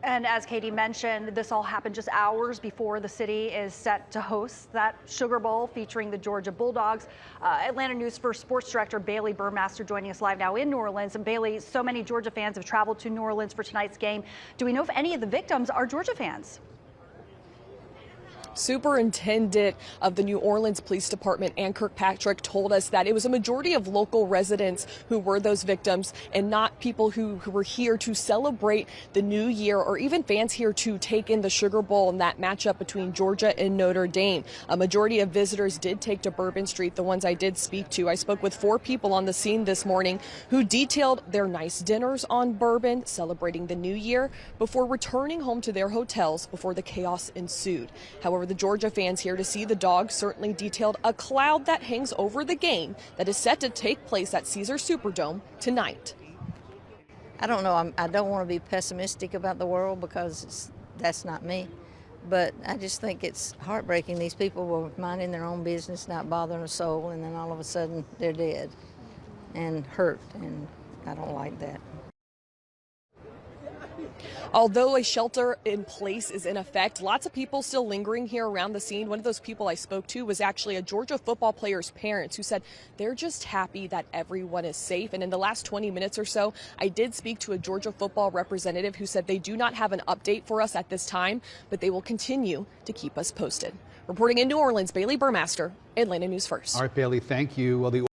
And as Katie mentioned, this all happened just hours before the city is set to host that Sugar Bowl featuring the Georgia Bulldogs. Atlanta News First Sports Director Bailey Burmaster joining us live now in New Orleans. And Bailey, so many Georgia fans have traveled to New Orleans for tonight's game. Do we know if any of the victims are Georgia fans? Superintendent of the New Orleans Police Department, Ann Kirkpatrick, told us that it was a majority of local residents who were those victims and not people who were here to celebrate the new year or even fans here to take in the Sugar Bowl and that matchup between Georgia and Notre Dame. A majority of visitors did take to Bourbon Street, the ones I did speak to. I spoke with 4 people on the scene this morning who detailed their nice dinners on Bourbon, celebrating the new year, before returning home to their hotels before the chaos ensued. However, the Georgia fans here to see the Dogs certainly detailed a cloud that hangs over the game that is set to take place at Caesars Superdome tonight. I don't know. I don't want to be pessimistic about the world because that's not me. But I just think it's heartbreaking. These people were minding their own business, not bothering a soul, and then all of a sudden they're dead and hurt, and I don't like that. Although a shelter in place is in effect, lots of people still lingering here around the scene. One of those people I spoke to was actually a Georgia football player's parents who said they're just happy that everyone is safe. And in the last 20 minutes or so, I did speak to a Georgia football representative who said they do not have an update for us at this time, but they will continue to keep us posted. Reporting in New Orleans, Bailey Burmaster, Atlanta News First. All right, Bailey, thank you. Well, the